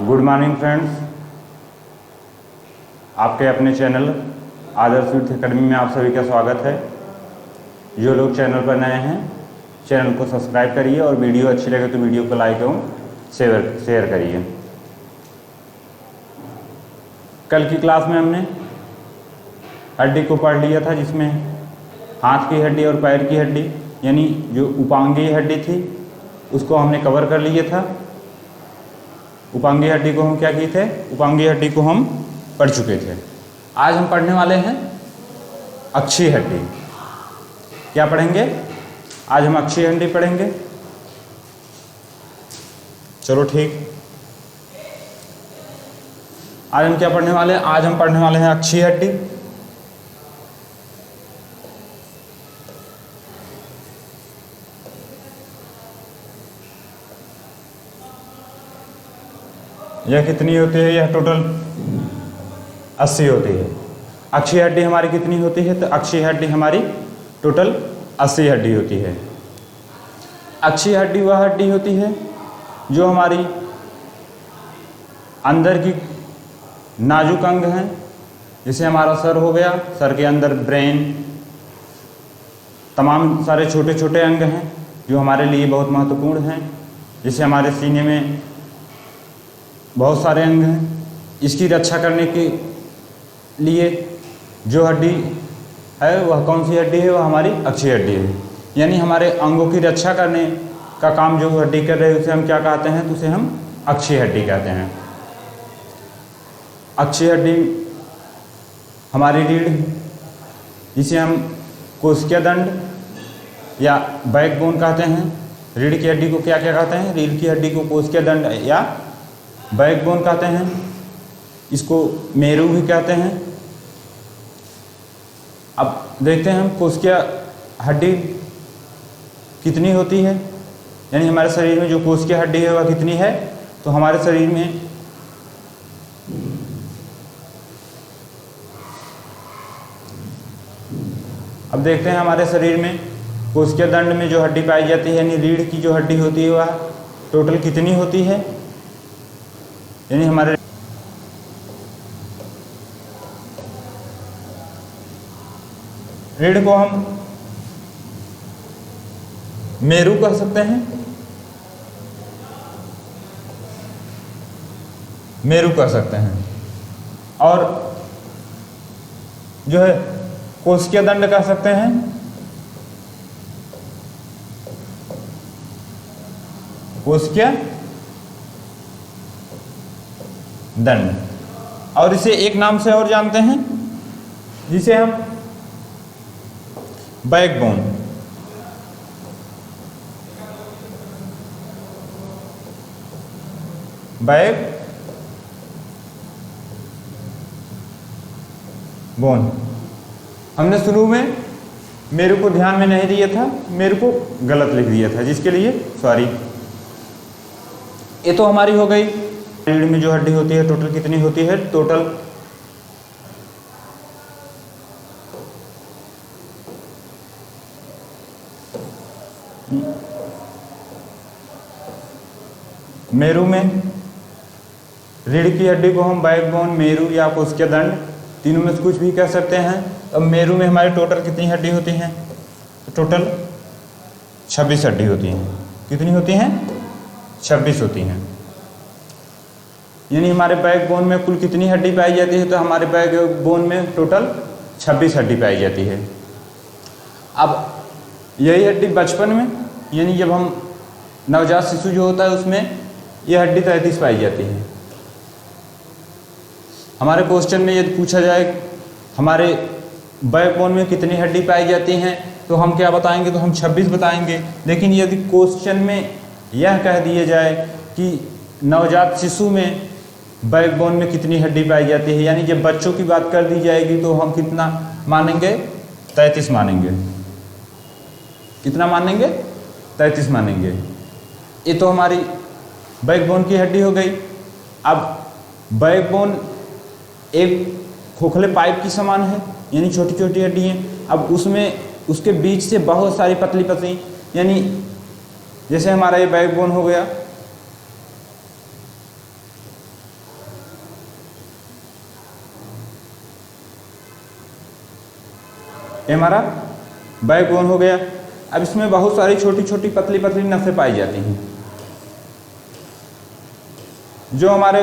Good morning friends, आपके अपने channel आदर्श youth academy में आप सभी का स्वागत है। जो लोग चैनल पर नए हैं, चैनल को सब्सक्राइब करिए और वीडियो अच्छी लगे तो वीडियो को लाइक एवं शेयर करिए। कल की क्लास में हमने हड्डी को पढ़ लिया था, जिसमें हाथ की हड्डी और पैर की हड्डी यानी जो उपांगीय हड्डी थी उसको हमने कवर कर लिया था। उपांगीय हड्डी को हम क्या किए थे, उपांगीय हड्डी को हम पढ़ चुके थे। आज हम पढ़ने वाले हैं अक्षीय हड्डी। क्या पढ़ेंगे? आज हम अक्षीय हड्डी पढ़ेंगे। चलो ठीक, आज हम क्या पढ़ने वाले हैं? आज हम पढ़ने वाले हैं अक्षीय हड्डी। यह कितनी होती है? यह टोटल 80 होती है। अक्षीय हड्डी हमारी कितनी होती है? तो अक्षीय हड्डी हमारी टोटल 80 हड्डी होती है। अक्षीय हड्डी वह हड्डी होती है जो हमारी अंदर की नाजुक अंग हैं, जैसे हमारा सर हो गया, सर के अंदर ब्रेन, तमाम सारे छोटे छोटे अंग हैं जो हमारे लिए बहुत महत्वपूर्ण हैं। जैसे हमारे सीने में बहुत सारे अंग हैं, इसकी रक्षा करने के लिए जो हड्डी है वह कौन सी हड्डी है? वह हमारी अक्षीय हड्डी है। यानी हमारे अंगों की रक्षा करने का काम जो हड्डी कर रहे हैं उसे हम क्या कहते हैं? तो उसे हम अक्षीय हड्डी कहते हैं। अक्षीय हड्डी हमारी रीढ़, जिसे हम कोशिका दंड या बैकबोन कहते हैं। रीढ़ की हड्डी को क्या क्या कहते हैं? रीढ़ की हड्डी को कोशिका दंड या बैकबोन कहते हैं। इसको मेरू भी कहते हैं। अब देखते हैं हम कोशिका हड्डी कितनी होती है, यानी हमारे शरीर में जो कोशिका हड्डी है वह कितनी है। तो हमारे शरीर में अब देखते हैं हमारे शरीर में कोशिका दंड में जो हड्डी पाई जाती है, यानी रीढ़ की जो हड्डी होती है वह टोटल कितनी होती है। यानी हमारे रीढ़ को हम मेरू कह सकते हैं, मेरू कह सकते हैं। और जो है कोशिका दंड कह सकते हैं। कोशिका दंड, और इसे एक नाम से और जानते हैं जिसे हम बैकबोन, बैकबोन। हमने शुरू में मेरे को ध्यान में नहीं दिया था, मेरे को गलत लिख दिया था, जिसके लिए सॉरी। ये तो हमारी हो गई। रीढ़ में जो हड्डी होती है टोटल कितनी होती है? टोटल मेरू में रीढ़ की हड्डी को हम बैकबोन, मेरू या कोशिका दंड तीनों में से कुछ भी कह सकते हैं। अब मेरू में हमारी टोटल कितनी हड्डी होती हैं? टोटल 26 हड्डी होती हैं। कितनी होती हैं? 26 होती हैं। यानी हमारे बैकबोन में कुल कितनी हड्डी पाई जाती है? तो हमारे बैकबोन में टोटल 26 हड्डी पाई जाती है। अब यही हड्डी बचपन में, यानी जब हम नवजात शिशु जो होता है उसमें यह हड्डी 33 पाई जाती है। हमारे क्वेश्चन में यदि पूछा जाए हमारे बैकबोन में कितनी हड्डी पाई जाती हैं, तो हम क्या बताएंगे? तो हम 26 बताएंगे। लेकिन यदि क्वेश्चन में यह कह दिया जाए कि नवजात शिशु में बैकबोन में कितनी हड्डी पाई जाती है, यानी जब बच्चों की बात कर दी जाएगी, तो हम कितना मानेंगे? 33 मानेंगे। कितना मानेंगे? 33 मानेंगे। ये तो हमारी बैकबोन की हड्डी हो गई। अब बैकबोन एक खोखले पाइप की समान है, यानी छोटी छोटी हड्डी हैं। अब उसमें उसके बीच से बहुत सारी पतली पतली, यानी जैसे हमारा ये बैकबोन हो गया, ये हमारा बैकबोन हो गया। अब इसमें बहुत सारी छोटी छोटी पतली पतली नसें पाई जाती हैं जो हमारे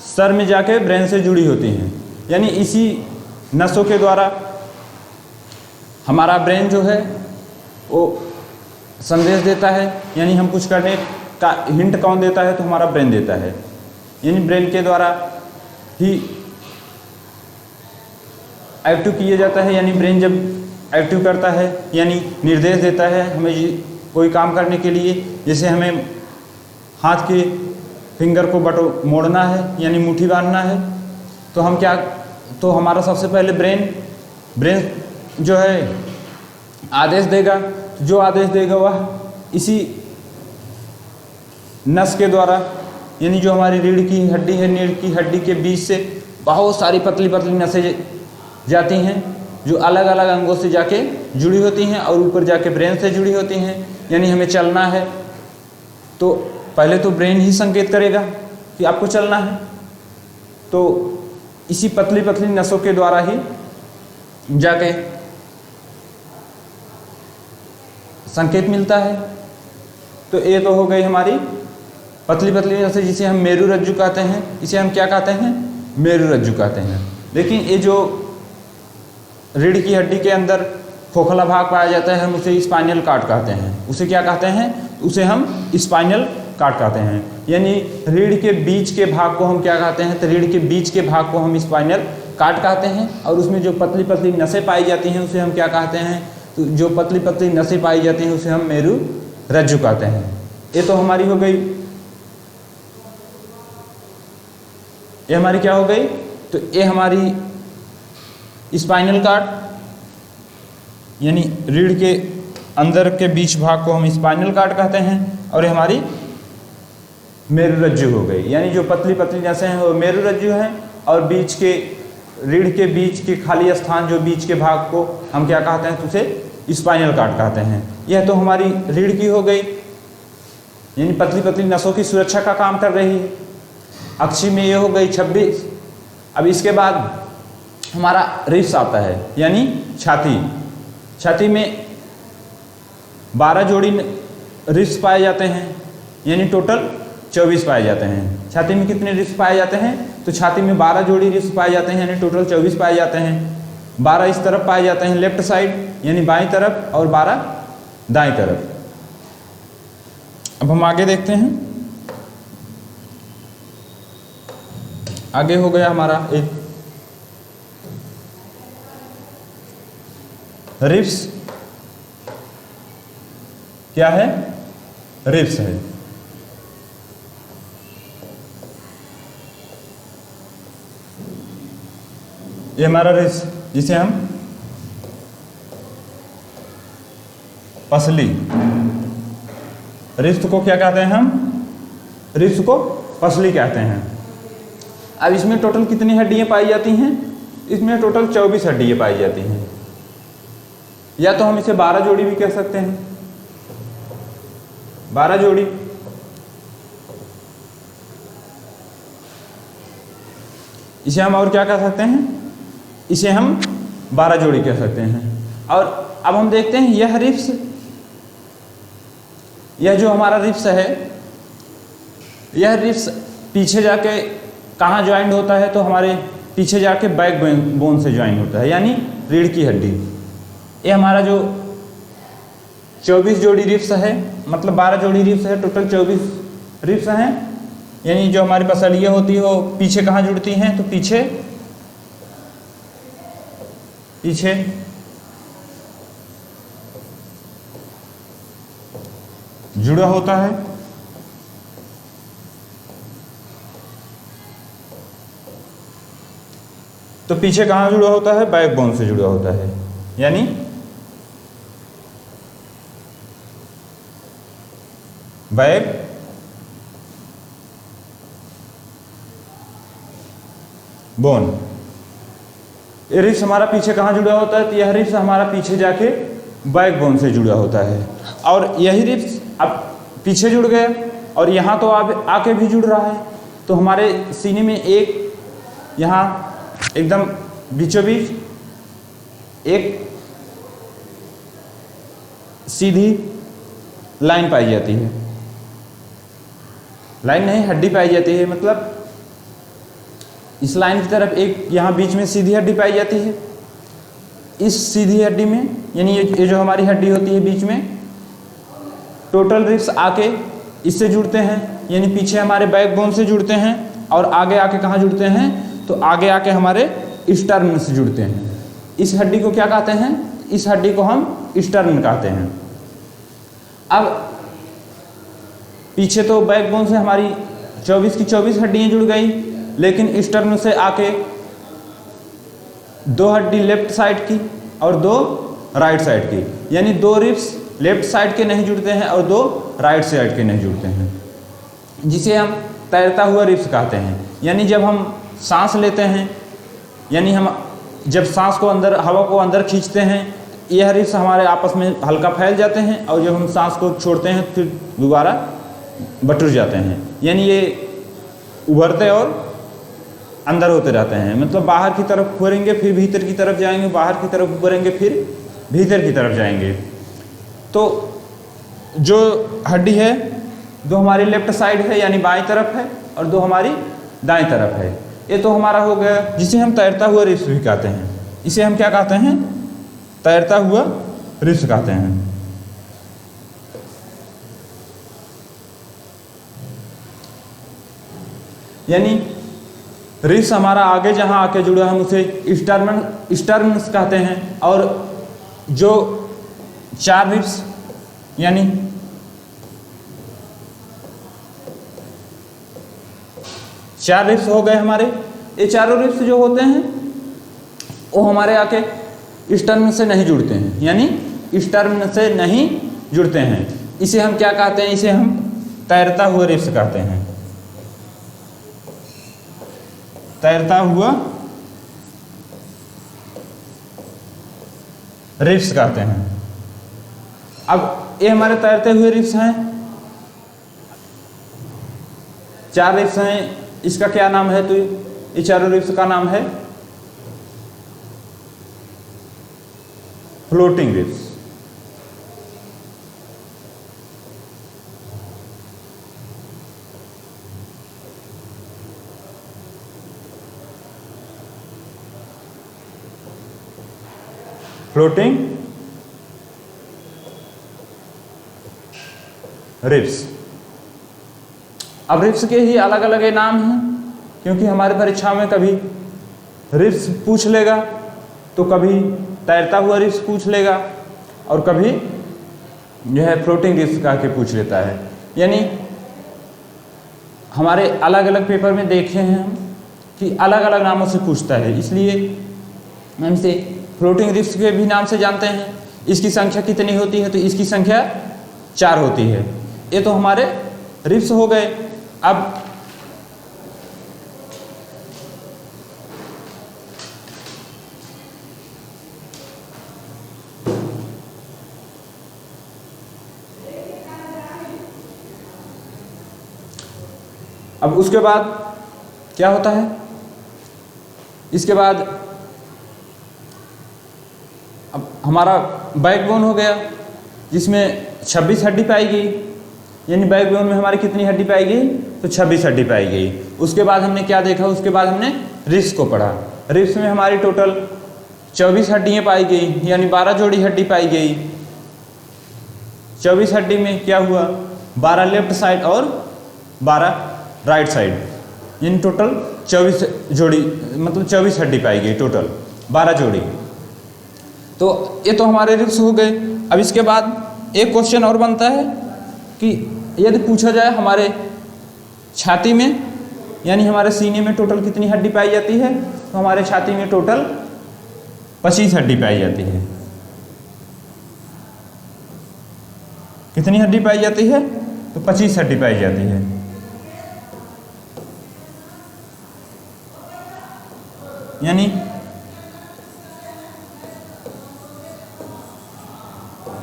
सर में जाके ब्रेन से जुड़ी होती हैं, यानी इसी नसों के द्वारा हमारा ब्रेन जो है वो संदेश देता है। यानी हम कुछ करने का हिंट कौन देता है? तो हमारा ब्रेन देता है, यानी ब्रेन के द्वारा ही एक्टिव किया जाता है। यानी ब्रेन जब एक्टिव करता है यानी निर्देश देता है हमें कोई काम करने के लिए, जैसे हमें हाथ के फिंगर को मोड़ना है यानी मुट्ठी बांधना है, तो हम क्या, तो हमारा सबसे पहले ब्रेन जो है आदेश देगा। जो आदेश देगा वह इसी नस के द्वारा, यानी जो हमारी रीढ़ की हड्डी है, रीढ़ की हड्डी के बीच से बहुत सारी पतली पतली नसें जाती हैं जो अलग अलग अंगों से जाके जुड़ी होती हैं और ऊपर जाके ब्रेन से जुड़ी होती हैं। यानी हमें चलना है तो पहले तो ब्रेन ही संकेत करेगा कि आपको चलना है, तो इसी पतली पतली नसों के द्वारा ही जाके संकेत मिलता है। तो ये तो हो गई हमारी पतली पतली नसें जिसे हम मेरु रज्जु कहते हैं। इसे हम क्या कहते हैं? मेरु रज्जु कहते हैं। लेकिन ये जो रीढ़ की हड्डी के अंदर खोखला भाग पाया जाता है हम उसे स्पाइनल कॉर्ड कहते हैं। उसे क्या कहते हैं? उसे हम स्पाइनल कॉर्ड कहते हैं। यानी रीढ़ के बीच के भाग को हम क्या कहते हैं? तो रीढ़ के बीच के भाग को हम स्पाइनल कॉर्ड कहते हैं। और उसमें जो पतली पतली नसें पाई जाती हैं उसे हम क्या कहते हैं? तो जो पतली पतली नसें पाई जाती हैं उसे हम मेरु रज्जु कहते हैं। ये तो हमारी हो गई, ये हमारी क्या हो गई? तो ये हमारी स्पाइनल कॉर्ड, यानी रीढ़ के अंदर के बीच भाग को हम स्पाइनल कॉर्ड कहते हैं। और ये हमारी मेरु रज्जु हो गई, यानी जो पतली पतली नसें हैं वो मेरु रज्जु हैं और बीच के रीढ़ के बीच के खाली स्थान जो बीच के भाग को हम क्या कहते हैं? तो उसे स्पाइनल कॉर्ड कहते हैं। यह तो हमारी रीढ़ की हो गई, यानी पतली पतली नसों की सुरक्षा का काम कर रही है। अक्षी में ये हो गई 26। अब इसके बाद हमारा रिब्स आता है, यानी छाती। छाती में 12 जोड़ी रिब्स पाए जाते हैं, यानी टोटल 24 पाए जाते हैं। छाती में कितने रिब्स पाए जाते हैं? तो छाती में 12 जोड़ी रिब्स पाए जाते हैं, यानी टोटल 24 पाए जाते हैं। 12 इस तरफ पाए जाते हैं लेफ्ट साइड यानी बाईं तरफ, और 12 दाईं तरफ। अब हम आगे देखते हैं। आगे हो गया हमारा एक रिब्स। क्या है? रिब्स है। ये हमारा रिब्स जिसे हम पसली, रिब्स को क्या कहते हैं? हम रिब्स को पसली कहते हैं। अब इसमें टोटल कितनी हड्डियां पाई जाती हैं? इसमें टोटल 24 हड्डियां पाई जाती हैं, या तो हम इसे 12 जोड़ी भी कह सकते हैं। 12 जोड़ी। इसे हम और क्या कह सकते हैं? इसे हम 12 जोड़ी कह सकते हैं। और अब हम देखते हैं यह रिब्स, यह जो हमारा रिब्स है, यह रिब्स पीछे जाके कहाँ ज्वाइंट होता है? तो हमारे पीछे जाके बैक बोन से ज्वाइन होता है, यानी रीढ़ की हड्डी। ये हमारा जो 24 जोड़ी रिब्स है, मतलब 12 जोड़ी रिब्स है, टोटल 24 रिब्स हैं। यानी जो हमारी पसलियाँ होती है वो पीछे कहाँ जुड़ती हैं? तो पीछे पीछे जुड़ा होता है। तो पीछे कहाँ जुड़ा होता है? बैकबोन से जुड़ा होता है, यानी बैक बोन। ये रिब्स हमारा पीछे कहाँ जुड़ा होता है, तो यह रिब्स हमारा पीछे जाके बैकबोन से जुड़ा होता है, और यही रिब्स अब पीछे जुड़ गया और यहाँ तो आके भी जुड़ रहा है, तो हमारे सीने में एक यहाँ एकदम बीचों बीच एक सीधी लाइन पाई जाती है, लाइन नहीं हड्डी पाई जाती है, मतलब इस लाइन की तरफ एक यहाँ बीच में सीधी हड्डी पाई जाती है। इस सीधी हड्डी में यानी ये जो हमारी हड्डी होती है बीच में, टोटल रिब्स आके इससे जुड़ते हैं, यानी पीछे हमारे बैकबोन से जुड़ते हैं, और आगे आके कहाँ जुड़ते हैं, तो आगे आके हमारे स्टर्न से जुड़ते हैं। इस हड्डी को क्या कहते हैं, इस हड्डी को हम स्टर्न कहते हैं। अब पीछे तो बैकबोन से हमारी 24 की 24 हड्डियाँ जुड़ गई, लेकिन स्टर्न से आके 2 हड्डी लेफ्ट साइड की और 2 राइट साइड की, यानी 2 रिब्स लेफ्ट साइड के नहीं जुड़ते हैं और 2 राइट साइड के नहीं जुड़ते हैं, जिसे हम तैरता हुआ रिब्स कहते हैं। यानी जब हम सांस लेते हैं, यानी हम जब सांस को अंदर, हवा को अंदर खींचते हैं, यह रिब्स हमारे आपस में हल्का फैल जाते हैं, और जब हम सांस को छोड़ते हैं फिर दोबारा बटुर जाते हैं, यानी ये उभरते और अंदर होते रहते हैं, मतलब बाहर की तरफ उभरेंगे फिर भीतर की तरफ जाएंगे, बाहर की तरफ उभरेंगे फिर भीतर की तरफ जाएंगे। तो जो हड्डी है 2 हमारी लेफ्ट साइड है यानी बाईं तरफ है, और 2 हमारी दाईं तरफ है। ये तो हमारा हो गया, जिसे हम तैरता हुआ रिब्स भी कहते हैं। इसे हम क्या कहते हैं, तैरता हुआ रिब्स कहते हैं। यानी रिब्स हमारा आगे जहां आके जुड़ा हम उसे स्टर्नस कहते हैं, और जो 4 रिब्स यानी 4 रिब्स हो गए हमारे, ये चारों रिब्स जो होते हैं वो हमारे आके स्टर्न से नहीं जुड़ते हैं, यानी स्टर्न से नहीं जुड़ते हैं। इसे हम क्या कहते हैं, इसे हम तैरता हुआ रिब्स कहते हैं, तैरता हुआ रिब्स कहते हैं। अब ये हमारे तैरते हुए रिब्स हैं, 4 रिब्स हैं, इसका क्या नाम है, तो ये चारों रिब्स का नाम है फ्लोटिंग रिब्स। Floating ribs. अब रिब्स के ही अलग अलग नाम हैं, क्योंकि हमारे परीक्षा में कभी रिब्स पूछ लेगा, तो कभी तैरता हुआ रिब्स पूछ लेगा, और कभी जो है फ्लोटिंग रिब्स कह के पूछ लेता है। यानी हमारे अलग अलग पेपर में देखे हैं हम कि अलग अलग नामों से पूछता है, इसलिए हम इसे फ्लोटिंग रिब्स के भी नाम से जानते हैं। इसकी संख्या कितनी होती है, तो इसकी संख्या 4 होती है। ये तो हमारे रिब्स हो गए। अब उसके बाद क्या होता है, इसके बाद अब हमारा बैकबोन हो गया, जिसमें 26 हड्डी पाई गई, यानी बैकबोन में हमारी कितनी हड्डी पाई गई, तो 26 हड्डी पाई गई। उसके बाद हमने क्या देखा, उसके बाद हमने रिब्स को पढ़ा। रिब्स में हमारी टोटल 24 हड्डियाँ पाई गई, यानी 12 जोड़ी हड्डी पाई गई। 24 हड्डी में क्या हुआ, 12 लेफ्ट साइड और 12 राइट साइड, यानी टोटल 24 जोड़ी, मतलब 24 हड्डी पाई गई, टोटल 12 जोड़ी। तो ये तो हमारे रिब्स हो गए। अब इसके बाद एक क्वेश्चन और बनता है कि यदि पूछा जाए हमारे छाती में, यानी हमारे सीने में टोटल कितनी हड्डी पाई जाती है, तो हमारे छाती में टोटल 25 हड्डी पाई जाती है। कितनी हड्डी पाई जाती है, तो 25 हड्डी पाई जाती है। यानी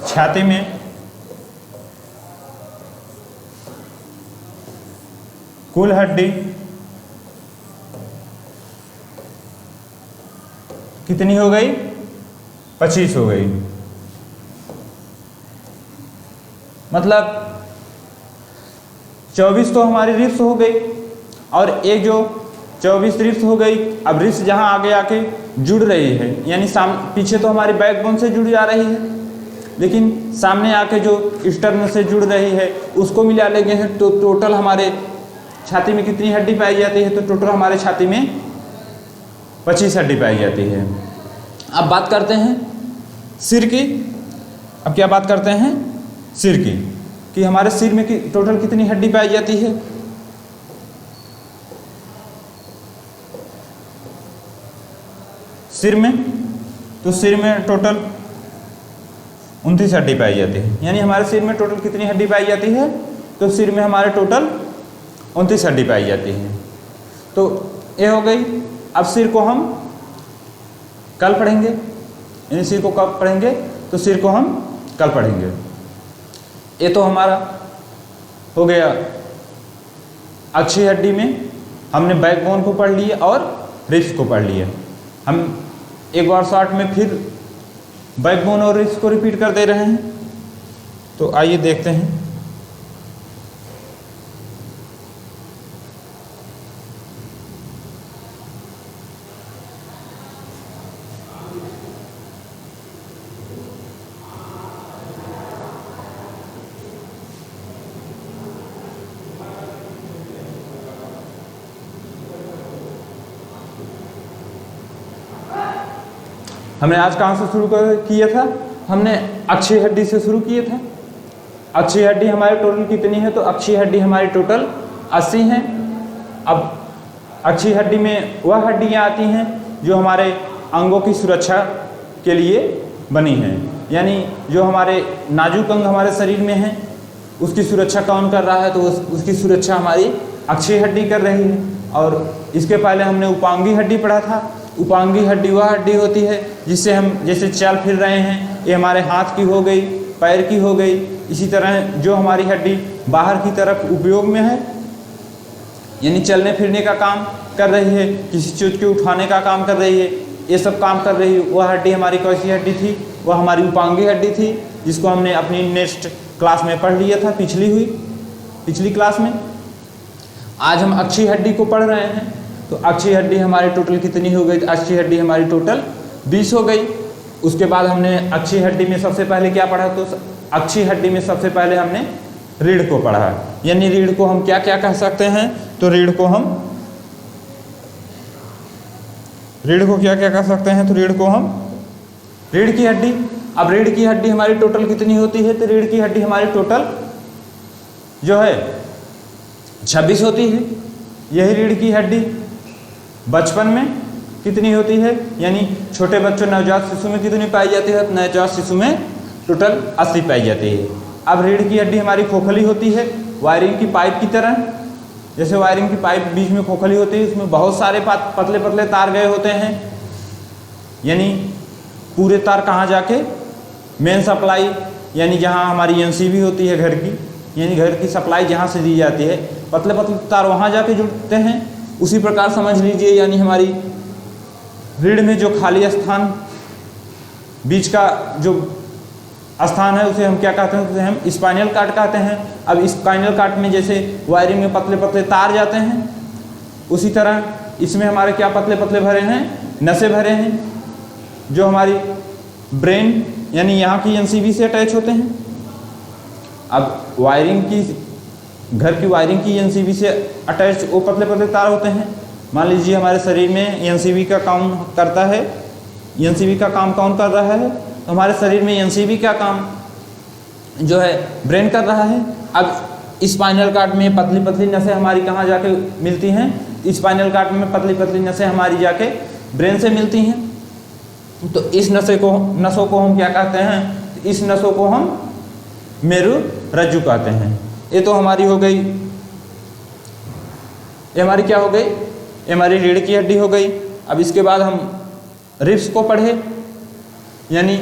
छाती में कुल हड्डी कितनी हो गई? 25 हो गई। मतलब 24 तो हमारी रिब्स हो गई और एक जो 24 रिब्स हो गई, अब रिब्स जहां आगे आके जुड़ रही है, यानी पीछे तो हमारी बैकबोन से जुड़ जा रही है, लेकिन सामने आके जो स्टर्न से जुड़ रही है उसको मिला लेंगे तो टोटल हमारे छाती में कितनी हड्डी पाई जाती है? तो टोटल हमारे छाती में 25 हड्डी पाई जाती है। अब बात करते हैं सिर की। अब क्या बात करते हैं? सिर की, कि हमारे सिर में टोटल कितनी हड्डी पाई जाती है? सिर में, तो सिर में टोटल 29 हड्डी पाई जाती है। यानी हमारे सिर में टोटल कितनी हड्डी पाई जाती है? तो सिर में हमारे टोटल 29 हड्डी पाई जाती है। तो ये हो गई। अब सिर को हम कल पढ़ेंगे, यानी सिर को कब पढ़ेंगे? तो सिर को हम कल पढ़ेंगे। ये तो हमारा हो गया अक्षीय हड्डी में हमने बैकबोन को पढ़ लिया और रिब्स को पढ़ लिया। हम एक बार शॉर्ट में फिर बैकबोन और रिब्स को रिपीट कर दे रहे हैं। तो आइए देखते हैं। हमने आज कहाँ से शुरू किया था? हमने अक्षीय हड्डी से शुरू किया था। अक्षीय हड्डी हमारी टोटल कितनी है? तो अक्षीय हड्डी हमारी टोटल 80 हैं। अब अक्षीय हड्डी में वह हड्डियाँ आती हैं जो हमारे अंगों की सुरक्षा के लिए बनी हैं, यानी जो हमारे नाजुक अंग हमारे शरीर में हैं उसकी सुरक्षा कौन कर रहा है? तो उसकी सुरक्षा हमारी अक्षीय हड्डी कर रही है। और इसके पहले हमने उपांगी हड्डी पढ़ा था। उपांगी हड्डी वह हड्डी होती है जिससे हम जैसे चल फिर रहे हैं, ये हमारे हाथ की हो गई, पैर की हो गई। इसी तरह जो हमारी हड्डी बाहर की तरफ उपयोग में है, यानी चलने फिरने का काम कर रही है, किसी चीज़ को उठाने का काम कर रही है, ये सब काम कर रही है, वह हड्डी हमारी कौन सी हड्डी थी? वह हमारी उपांगी हड्डी थी, जिसको हमने अपनी नेक्स्ट क्लास में पढ़ लिया था, पिछली क्लास में। आज हम अक्षीय हड्डी को पढ़ रहे हैं। तो अक्षीय हड्डी हमारी टोटल कितनी हो गई? अक्षीय हड्डी हमारी टोटल 20 हो गई। उसके बाद हमने अक्षीय हड्डी में सबसे पहले क्या पढ़ा? तो अक्षीय हड्डी में सबसे पहले हमने रीढ़ को पढ़ा। यानी रीढ़ को हम क्या क्या कह सकते हैं? तो रीढ़ को क्या क्या कह सकते हैं? तो रीढ़ की हड्डी। अब रीढ़ की हड्डी हमारी टोटल कितनी होती है? तो रीढ़ की हड्डी हमारी टोटल जो है 26 होती है। यही रीढ़ की हड्डी बचपन में कितनी होती है? यानी छोटे बच्चों नवजात शिशु में कितनी पाई जाती है? नवजात शिशु में टोटल 80 पाई जाती है। अब रीढ़ की हड्डी हमारी खोखली होती है, वायरिंग की पाइप की तरह। जैसे वायरिंग की पाइप बीच में खोखली होती है, उसमें बहुत सारे पतले पतले तार गए होते हैं। यानी पूरे तार कहाँ जाके? मेन सप्लाई, यानी जहाँ हमारी एनसीबी होती है घर की, यानी घर की सप्लाई जहाँ से दी जाती है, पतले पतले तार वहाँ जाके जुड़ते हैं। उसी प्रकार समझ लीजिए, यानी हमारी रीढ़ में जो खाली स्थान, बीच का जो स्थान है, उसे हम क्या कहते हैं? उसे हम स्पाइनल कार्ड कहते हैं। अब स्पाइनल कार्ड में जैसे वायरिंग में पतले पतले तार जाते हैं, उसी तरह इसमें हमारे क्या पतले पतले भरे हैं? नसें भरे हैं, जो हमारी ब्रेन यानी यहाँ की एनसीबी से अटैच होते हैं। अब वायरिंग की, घर की वायरिंग की एनसीबी से अटैच वो पतले पतले तार होते हैं। मान लीजिए हमारे शरीर में एनसीबी का काम करता है। एनसीबी का काम कौन कर रहा है? तो हमारे शरीर में एनसीबी का काम जो है ब्रेन कर रहा है। अब स्पाइनल कार्ड में पतली पतली नसें हमारी कहाँ जाके मिलती हैं? स्पाइनल कार्ड में पतली पतली नसें हमारी जाके ब्रेन से मिलती हैं। तो इस नसों को हम क्या कहते हैं? इस नसों को हम मेरु रज्जु कहते हैं। ये तो हमारी हो गई, ये हमारी क्या हो गई? ये हमारी रीढ़ की हड्डी हो गई। अब इसके बाद हम रिब्स को पढ़े, यानी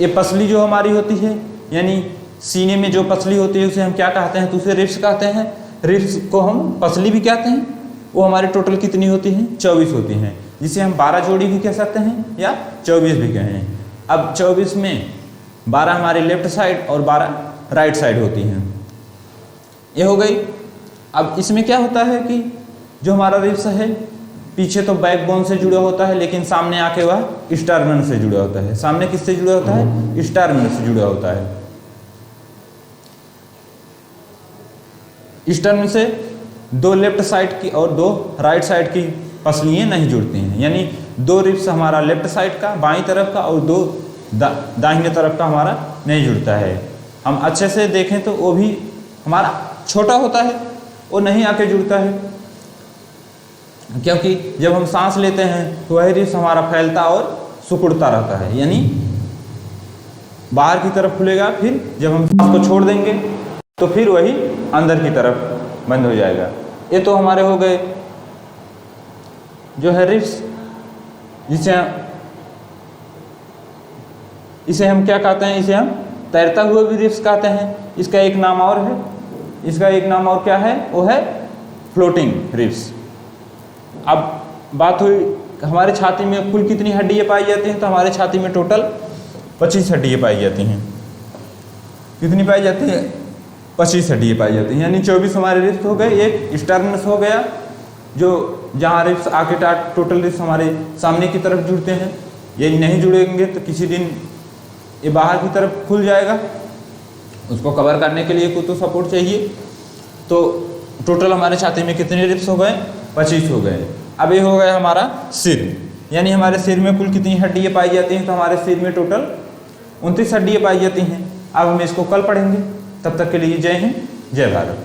ये पसली जो हमारी होती है, यानी सीने में जो पसली होती है उसे हम क्या कहते हैं, तो उसे रिब्स कहते हैं। रिब्स को हम पसली भी कहते हैं। वो हमारे टोटल कितनी होती हैं, 24 होती हैं, जिसे हम 12 जोड़ी भी कह सकते हैं या 24 भी कहें। अब 24 में 12 हमारे लेफ्ट साइड और 12 राइट साइड होती हैं। ये हो गई। अब इसमें क्या होता है कि जो हमारा रिब्स है पीछे तो बैकबोन से जुड़ा होता है, लेकिन सामने आके वह स्टर्नम से जुड़ा होता है। सामने किससे जुड़ा होता है, स्टर्नम से जुड़ा होता है। स्टर्नम से 2 लेफ्ट साइड की और 2 राइट साइड की पसलियाँ नहीं जुड़ती हैं, यानी 2 रिब्स हमारा लेफ्ट साइड का बाईं तरफ का और 2 दाहिने तरफ का हमारा नहीं जुड़ता है। हम अच्छे से देखें तो वो भी हमारा छोटा होता है, वो नहीं आके जुड़ता है, क्योंकि जब हम सांस लेते हैं तो वह रिब्स हमारा फैलता और सिकुड़ता रहता है, यानी बाहर की तरफ खुलेगा, फिर जब हम सांस को छोड़ देंगे तो फिर वही अंदर की तरफ बंद हो जाएगा। ये तो हमारे हो गए जो है रिब्स, इसे हम क्या कहते हैं, इसे हम तैरता हुआ भी रिब्स कहते हैं। इसका एक नाम और है, इसका एक नाम और क्या है, वो है फ्लोटिंग रिब्स। अब बात हुई हमारे छाती में कुल कितनी हड्डियाँ पाई जाती हैं, तो हमारे छाती में टोटल 25 हड्डियाँ पाई जाती हैं। कितनी पाई जाती है, 25 हड्डियाँ पाई जाती हैं, यानी 24 हमारे रिब्स हो गए। एक स्टर्नस हो गया जो जहाँ रिब्स आके टोटल रिब्स हमारे सामने की तरफ जुड़ते हैं। ये नहीं जुड़ेंगे तो किसी दिन ये बाहर की तरफ खुल जाएगा, उसको कवर करने के लिए कुछ तो सपोर्ट चाहिए। तो टोटल हमारे छाती में कितने रिब्स हो गए, 25 हो गए। अब ये हो गया हमारा सिर, यानी हमारे सिर में कुल कितनी हड्डियाँ पाई जाती हैं, तो हमारे सिर में टोटल 29 हड्डियाँ पाई जाती हैं। अब हम इसको कल पढ़ेंगे, तब तक के लिए जय हिंद, जय भारत।